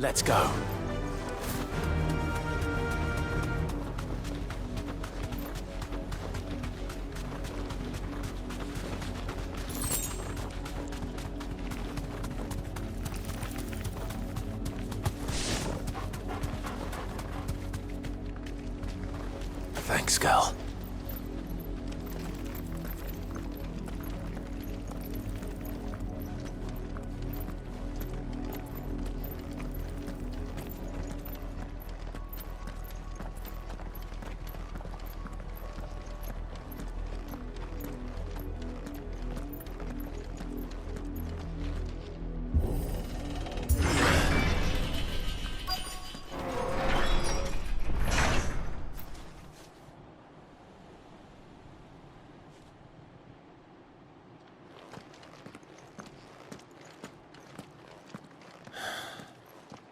Let's go. Thanks, girl.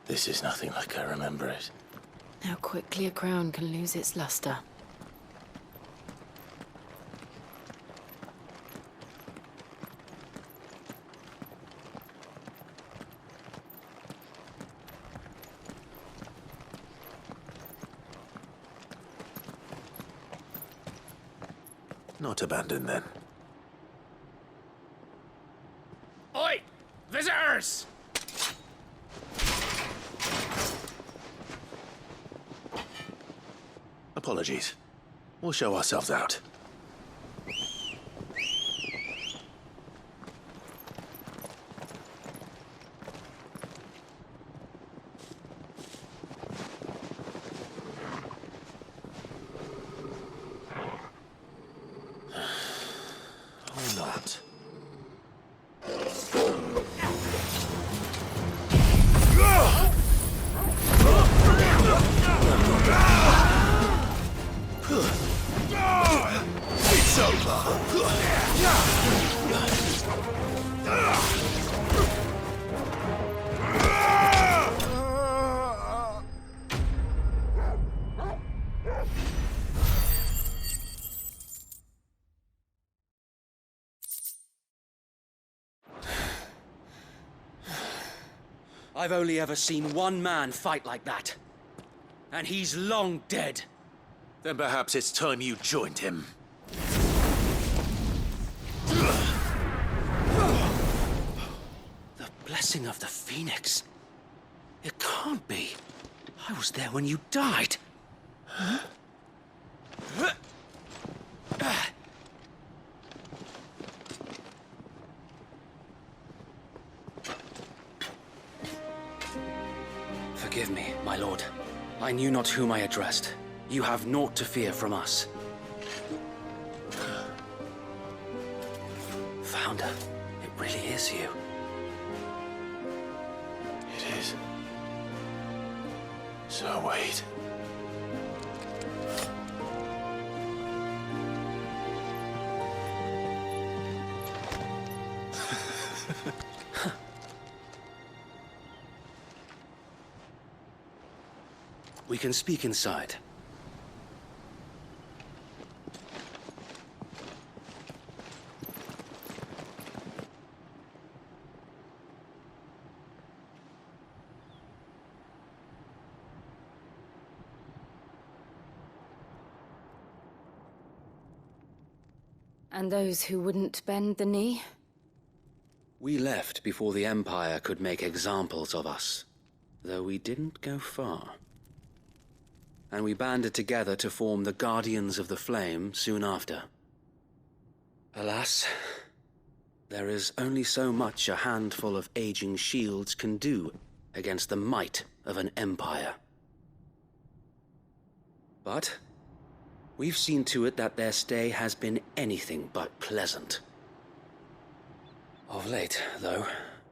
This is nothing like I remember it. How quickly a crown can lose its luster. Not abandoned, then. Oi! Visitors! Apologies. We'll show ourselves out. Or not. It's over. I've only ever seen one man fight like that. And he's long dead. Then perhaps it's time you joined him. The blessing of the Phoenix. It can't be. I was there when you died. Forgive me, my lord. I knew not whom I addressed. You have naught to fear from us. Founder, it really is you. It is. So wait. We can speak inside. And those who wouldn't bend the knee? We left before the Empire could make examples of us, though we didn't go far. And we banded together to form the Guardians of the Flame soon after. Alas, there is only so much a handful of aging shields can do against the might of an empire. But we've seen to it that their stay has been anything but pleasant. Of late, though,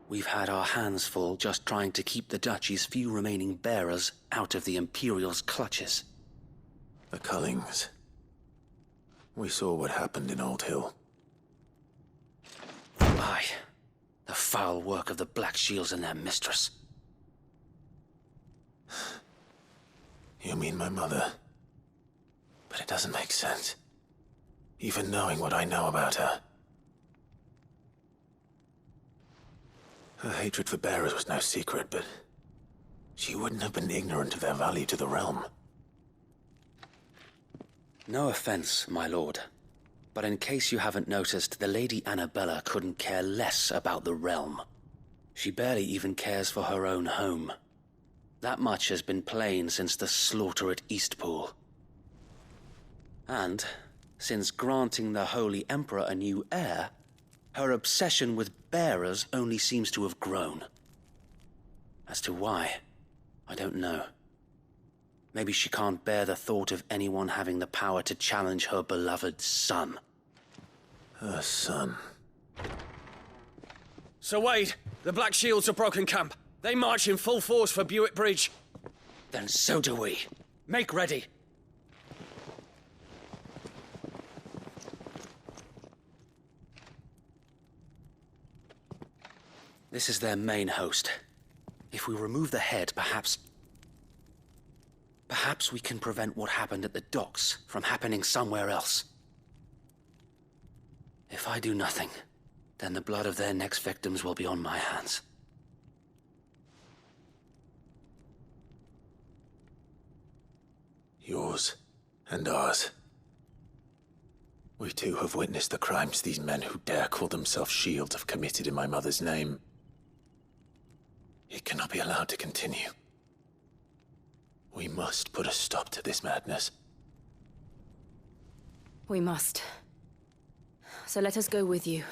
we've had our hands full just trying to keep the Duchy's few remaining bearers out of the Imperial's clutches. The Cullings. We saw what happened in Old Hill. Aye, the foul work of the Black Shields and their mistress. You mean my mother? But it doesn't make sense. Even knowing what I know about her. Her hatred for bearers was no secret, but she wouldn't have been ignorant of their value to the realm. No offense, my lord. But in case you haven't noticed, the Lady Annabella couldn't care less about the realm. She barely even cares for her own home. That much has been plain since the slaughter at Eastpool. And, since granting the Holy Emperor a new heir, her obsession with bearers only seems to have grown. As to why, I don't know. Maybe she can't bear the thought of anyone having the power to challenge her beloved son. Her son. Sir Wade, the Black Shields have broken camp. They march in full force for Buick Bridge. Then so do we. Make ready. This is their main host. If we remove the head, perhaps we can prevent what happened at the docks from happening somewhere else. If I do nothing, then the blood of their next victims will be on my hands. Yours and ours. We too have witnessed the crimes these men who dare call themselves shields have committed in my mother's name. It cannot be allowed to continue. We must put a stop to this madness. We must. So let us go with you.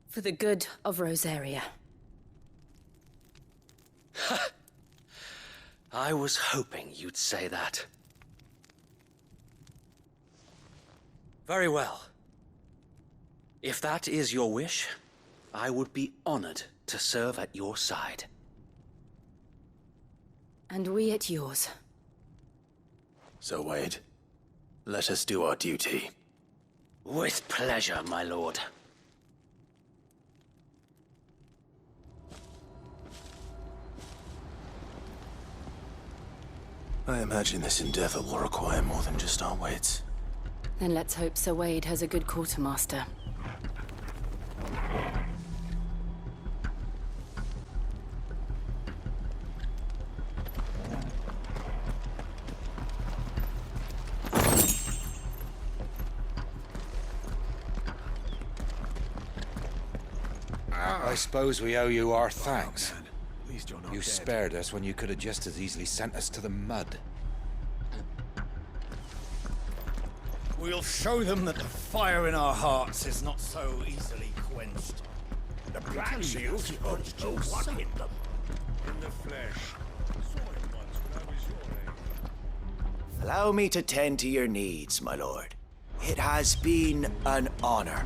For the good of Rosaria. I was hoping you'd say that. Very well. If that is your wish, I would be honored to serve at your side. And we at yours. So, Wade, let us do our duty. With pleasure, my lord. I imagine this endeavor will require more than just our wits. Then let's hope Sir Wade has a good quartermaster. I suppose we owe you our thanks. At least you're not You dead. spared us when you could have just as easily sent us to the mud. We'll show them that the fire in our hearts is not so easily quenched. The Black Shields purged you what in them? In the flesh. Saw it once when I was your age. Allow me to tend to your needs, my lord. It has been an honor.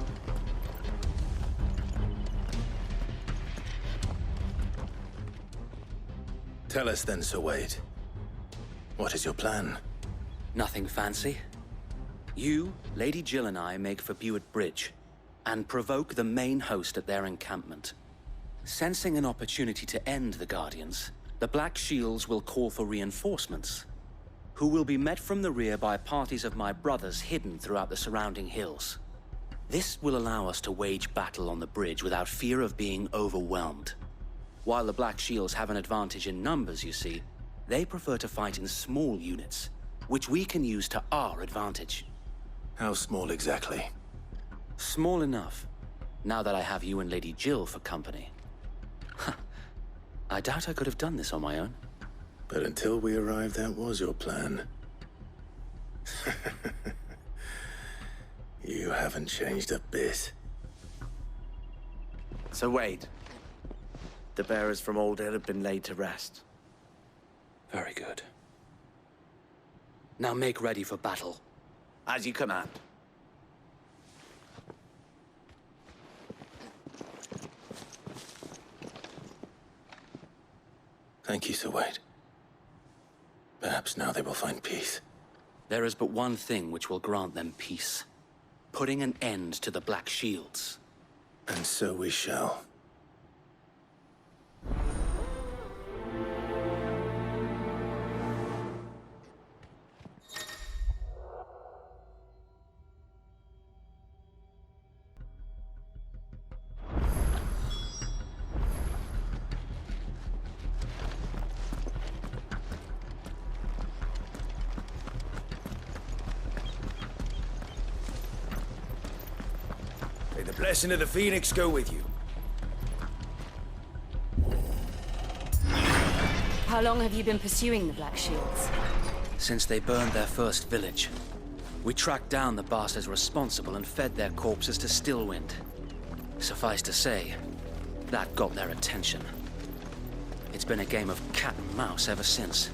Tell us then, Sir Wade. What is your plan? Nothing fancy. You, Lady Jill and I make for Buick Bridge, and provoke the main host at their encampment. Sensing an opportunity to end the Guardians, the Black Shields will call for reinforcements, who will be met from the rear by parties of my brothers hidden throughout the surrounding hills. This will allow us to wage battle on the bridge without fear of being overwhelmed. While the Black Shields have an advantage in numbers, you see, they prefer to fight in small units, which we can use to our advantage. How small exactly? Small enough, now that I have you and Lady Jill for company. I doubt I could have done this on my own. But until we arrived, that was your plan. You haven't changed a bit. So Wade, the bearers from Old Hill have been laid to rest. Very good. Now make ready for battle. As you command. Thank you, Sir Wade. Perhaps now they will find peace. There is but one thing which will grant them peace. Putting an end to the Black Shields. And so we shall. May the blessing of the Phoenix go with you. How long have you been pursuing the Black Shields? Since they burned their first village, we tracked down the bastards responsible and fed their corpses to Stillwind. Suffice to say, that got their attention. It's been a game of cat and mouse ever since.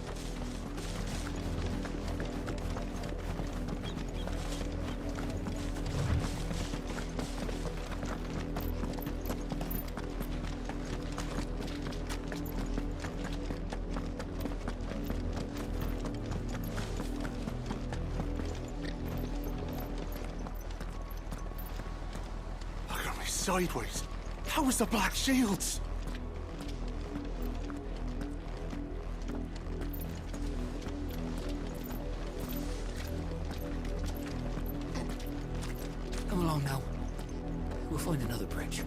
Look at me sideways. How was the Black Shields? Come along now. We'll find another bridge.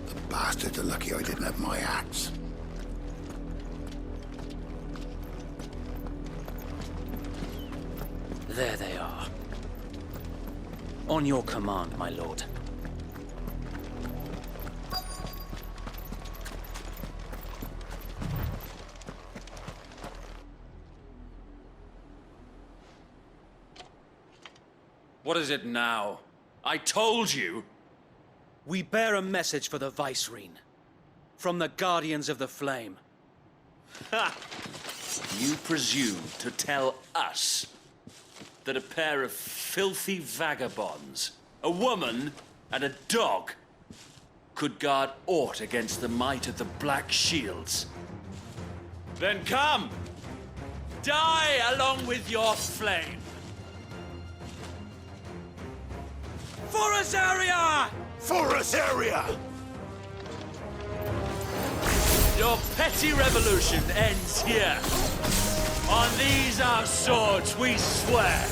The bastards are lucky I didn't have my axe. There they are. On your command, my lord. What is it now? I told you! We bear a message for the Vicereine. From the Guardians of the Flame. Ha! You presume to tell us that a pair of filthy vagabonds, a woman and a dog, could guard aught against the might of the Black Shields? Then come! Die along with your flame! For Azaria! For Azaria! Your petty revolution ends here. On these our swords we swear.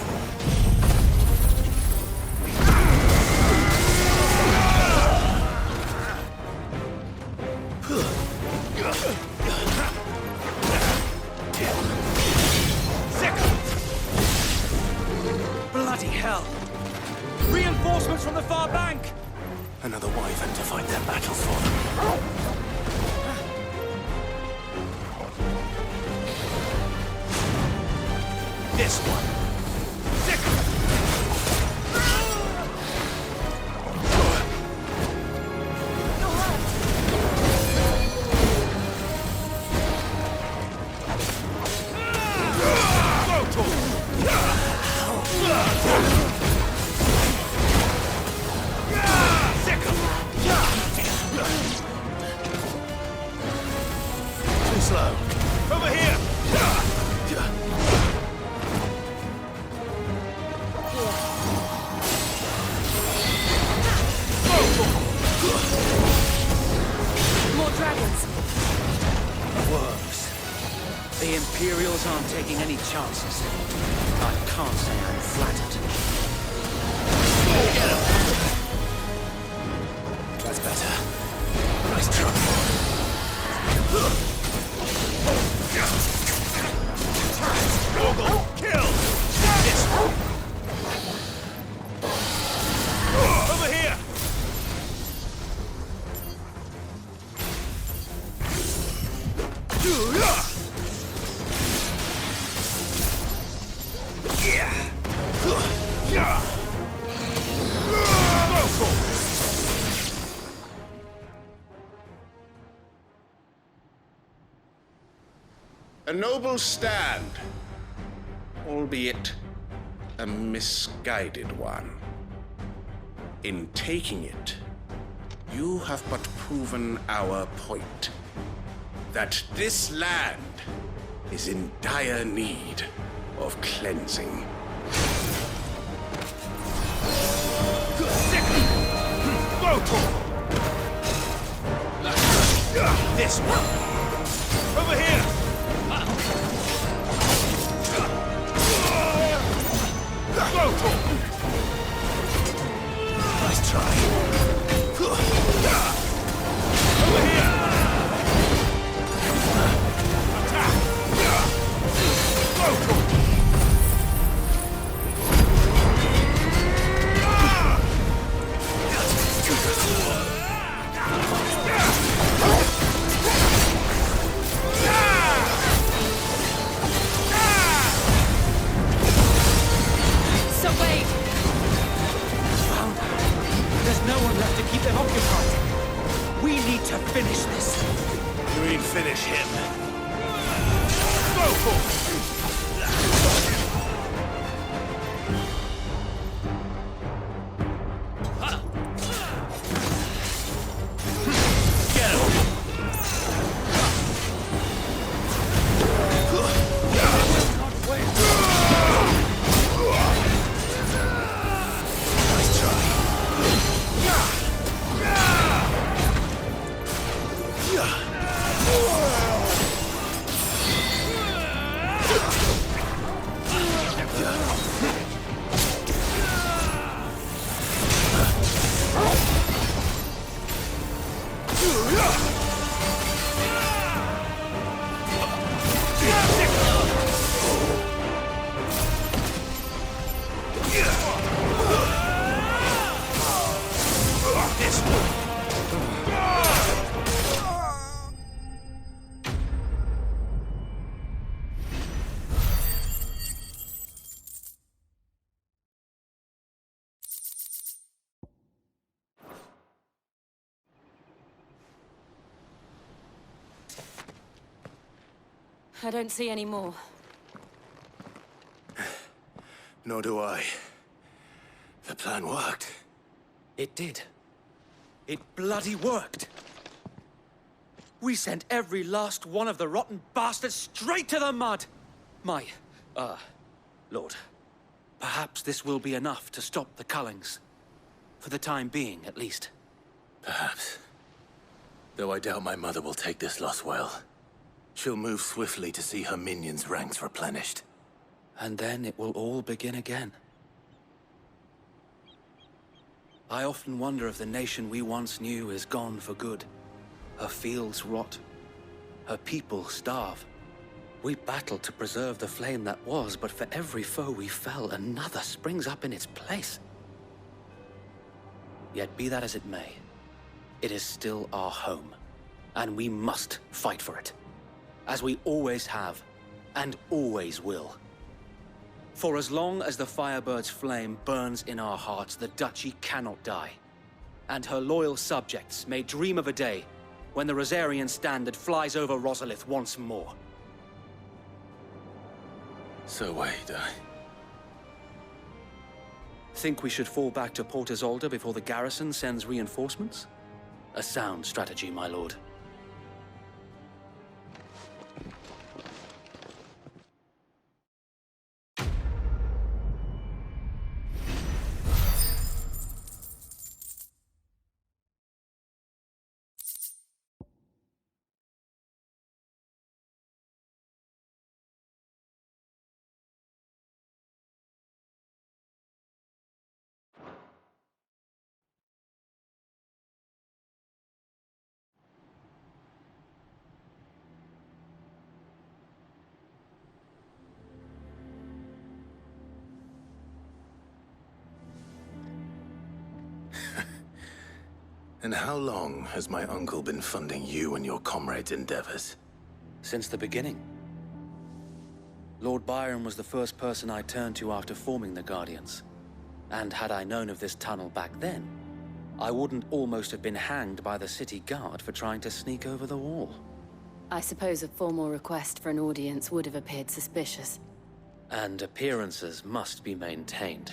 Bloody hell! Reinforcements from the far bank! Another wyvern to fight their battle for them. This one. Too slow. Over here! More dragons! Worms. The Imperials aren't taking any chances. I can't say I'm flattered. That's better. Nice try. Kill! This one! Over here! A noble stand, albeit a misguided one. In taking it, you have but proven our point, that this land is in dire need of cleansing. This one! Over here! Nice try. Over here! Attack! I don't see any more. Nor do I. The plan worked. It did. It bloody worked. We sent every last one of the rotten bastards straight to the mud! Lord, perhaps this will be enough to stop the Cullings. For the time being, at least. Perhaps. Though I doubt my mother will take this loss well. She'll move swiftly to see her minions' ranks replenished. And then it will all begin again. I often wonder if the nation we once knew is gone for good. Her fields rot. Her people starve. We battled to preserve the flame that was, but for every foe we fell, another springs up in its place. Yet be that as it may, it is still our home, and we must fight for it. As we always have, and always will. For as long as the Firebird's flame burns in our hearts, the Duchy cannot die. And her loyal subjects may dream of a day when the Rosarian standard flies over Rosalith once more. So wait, Think we should fall back to Port Isolde before the garrison sends reinforcements? A sound strategy, my lord. And how long has my uncle been funding you and your comrades' endeavors? Since the beginning. Lord Byron was the first person I turned to after forming the Guardians. And had I known of this tunnel back then, I wouldn't almost have been hanged by the city guard for trying to sneak over the wall. I suppose a formal request for an audience would have appeared suspicious. And appearances must be maintained.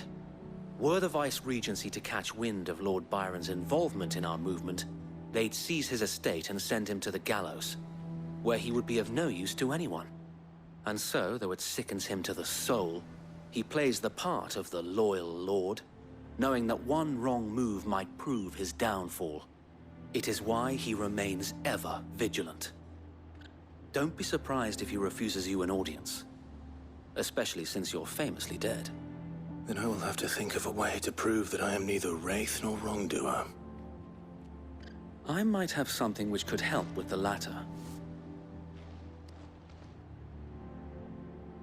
Were the Vice-Regency to catch wind of Lord Byron's involvement in our movement, they'd seize his estate and send him to the gallows, where he would be of no use to anyone. And so, though it sickens him to the soul, he plays the part of the loyal lord, knowing that one wrong move might prove his downfall. It is why he remains ever vigilant. Don't be surprised if he refuses you an audience, especially since you're famously dead. Then I will have to think of a way to prove that I am neither wraith nor wrongdoer. I might have something which could help with the latter.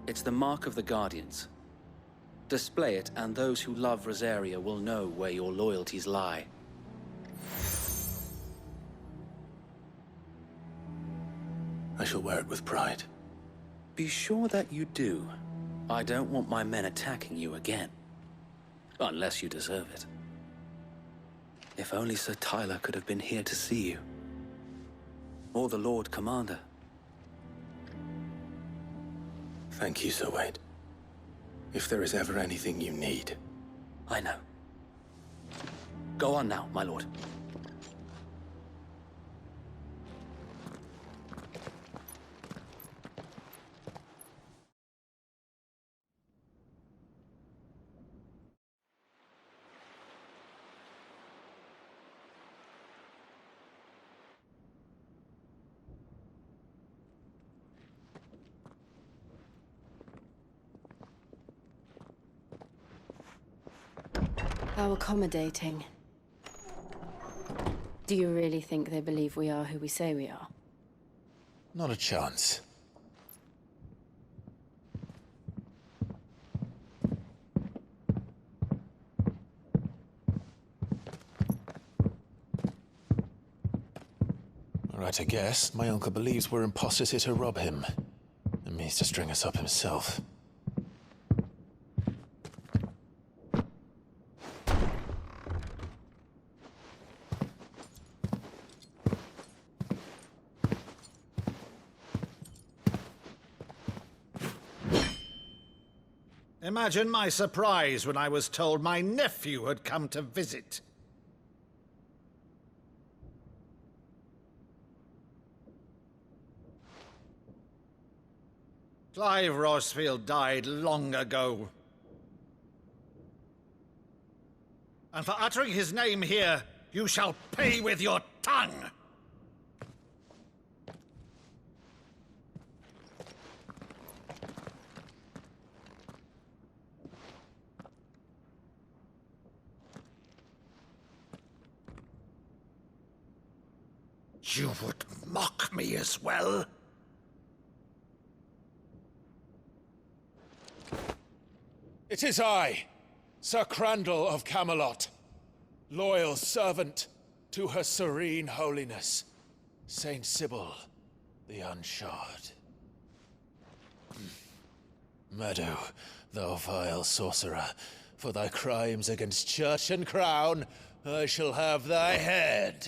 It's the mark of the Guardians. Display it, and those who love Rosaria will know where your loyalties lie. I shall wear it with pride. Be sure that you do. I don't want my men attacking you again. Unless you deserve it. If only Sir Tyler could have been here to see you. Or the Lord Commander. Thank you, Sir Wade. If there is ever anything you need. I know. Go on now, my lord. How accommodating. Do you really think they believe we are who we say we are? Not a chance. Right, I guess. My uncle believes we're imposters here to rob him. And means to string us up himself. Imagine my surprise when I was told my nephew had come to visit. Clive Rosefield died long ago. And for uttering his name here, you shall pay with your tongue! You would mock me as well? It is I, Sir Crandall of Camelot, loyal servant to Her Serene Holiness, Saint Sybil the Unshod. Meadow, thou vile sorcerer, for thy crimes against church and crown, I shall have thy head.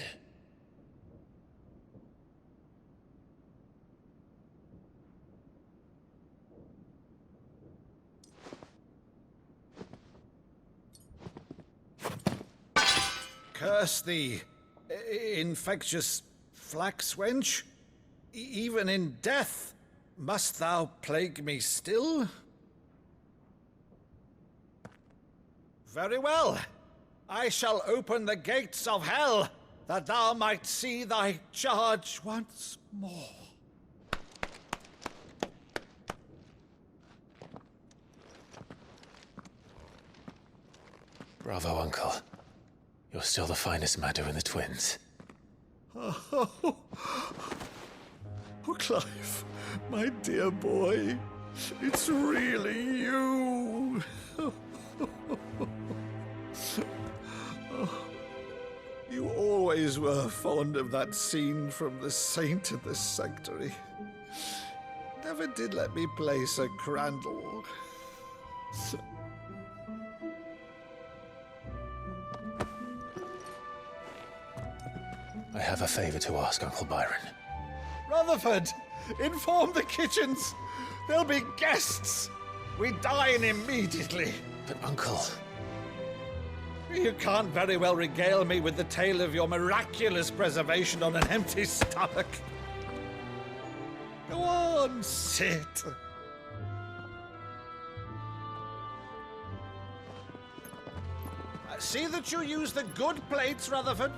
Curse thee, infectious flax wench. Even in death, must thou plague me still? Very well. I shall open the gates of hell, that thou might see thy charge once more. Bravo, Uncle. You're still the finest Maddo in the twins. Oh, Clive, my dear boy, it's really you. You always were fond of that scene from The Saint in the Sanctuary. Never did let me play Sir Crandall. I have a favor to ask, Uncle Byron. Rutherford, inform the kitchens. There'll be guests. We dine immediately. But, Uncle... You can't very well regale me with the tale of your miraculous preservation on an empty stomach. Go on, sit. See that you use the good plates, Rutherford.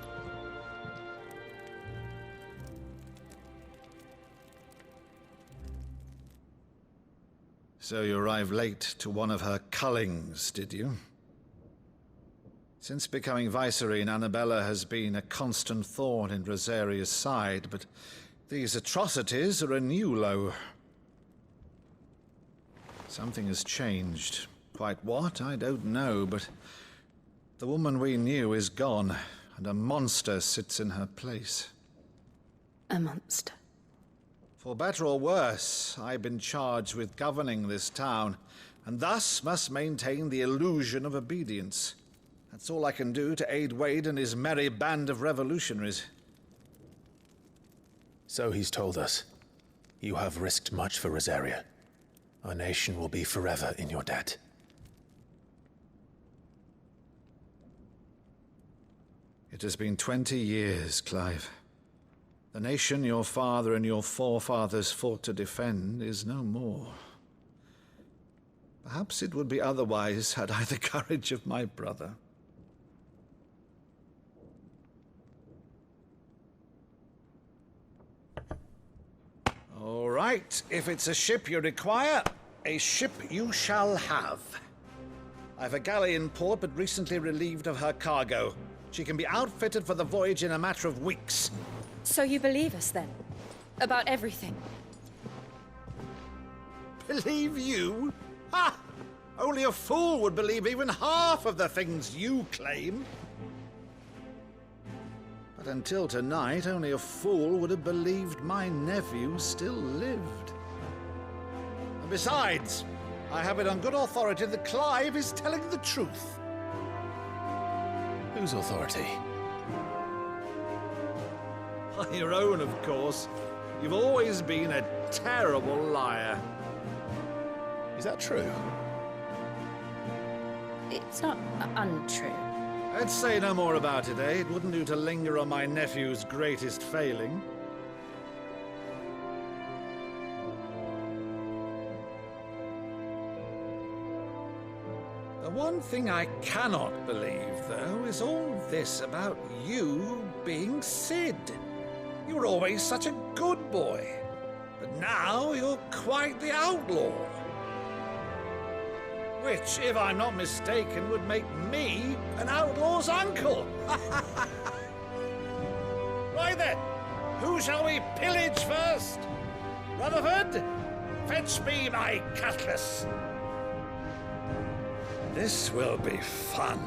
So you arrived late to one of her cullings, did you? Since becoming Vicereine, Annabella has been a constant thorn in Rosaria's side, but these atrocities are a new low. Something has changed. Quite what, I don't know, but the woman we knew is gone, and a monster sits in her place. A monster? For better or worse, I've been charged with governing this town, and thus must maintain the illusion of obedience. That's all I can do to aid Wade and his merry band of revolutionaries. So he's told us. You have risked much for Rosaria. Our nation will be forever in your debt. It has been 20 years, Clive. The nation your father and your forefathers fought to defend is no more. Perhaps it would be otherwise had I the courage of my brother. All right, if it's a ship you require, a ship you shall have. I've a galley in port, but recently relieved of her cargo. She can be outfitted for the voyage in a matter of weeks. So you believe us, then? About everything? Believe you? Ha! Only a fool would believe even half of the things you claim. But until tonight, only a fool would have believed my nephew still lived. And besides, I have it on good authority that Clive is telling the truth. Whose authority? Your own, of course. You've always been a terrible liar. Is that true? It's not untrue. I'd say no more about it, eh? It wouldn't do to linger on my nephew's greatest failing. The one thing I cannot believe, though, is all this about you being Cid. You were always such a good boy, but now you're quite the outlaw. Which, if I'm not mistaken, would make me an outlaw's uncle. Right then, who shall we pillage first? Rutherford, fetch me my cutlass. This will be fun.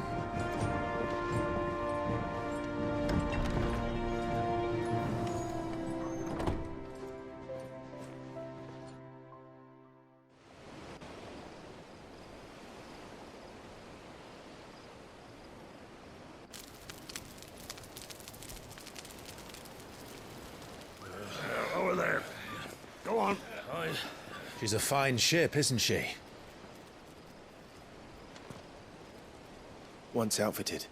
Over there. Go on. She's a fine ship, isn't she? Once outfitted,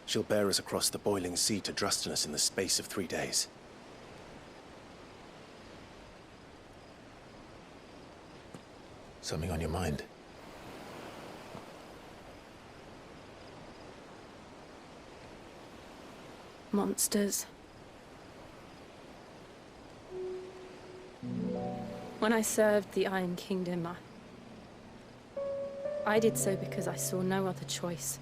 she'll bear us across the boiling sea to Drustinus in the space of 3 days. Something on your mind? Monsters. When I served the Iron Kingdom, I did so because I saw no other choice.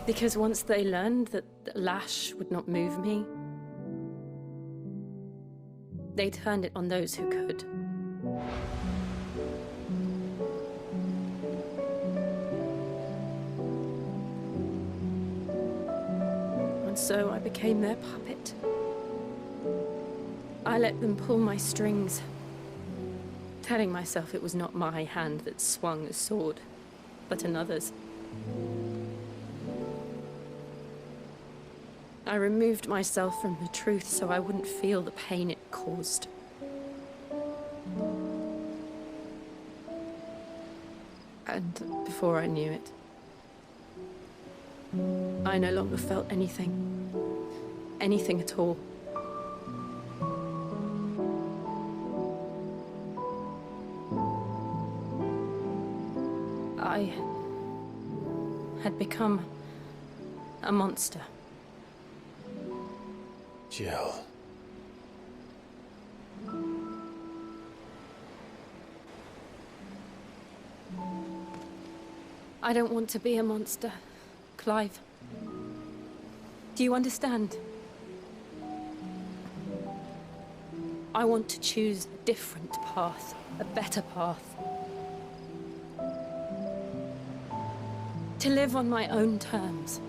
Because once they learned that the lash would not move me, they turned it on those who could. And so I became their puppet. I let them pull my strings, telling myself it was not my hand that swung a sword, but another's. I removed myself from the truth so I wouldn't feel the pain it caused. And before I knew it, I no longer felt anything. Anything at all. I had become a monster. Jill. I don't want to be a monster, Clive. Do you understand? I want to choose a different path, a better path. To live on my own terms.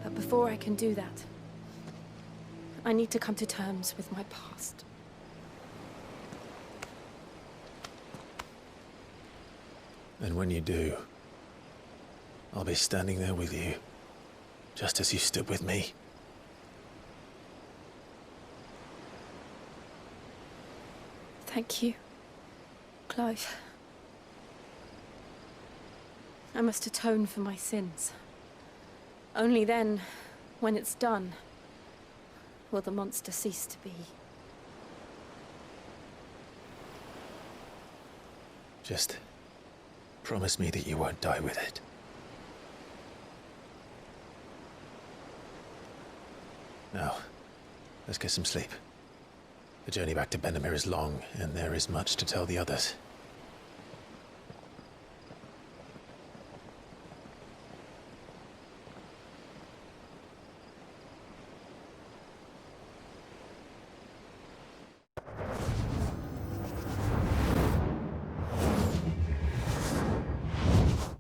But before I can do that, I need to come to terms with my past. And when you do, I'll be standing there with you, just as you stood with me. Thank you, Clive. I must atone for my sins. Only then, when it's done, will the monster cease to be. Just promise me that you won't die with it. Now, let's get some sleep. The journey back to Benamir is long, and there is much to tell the others.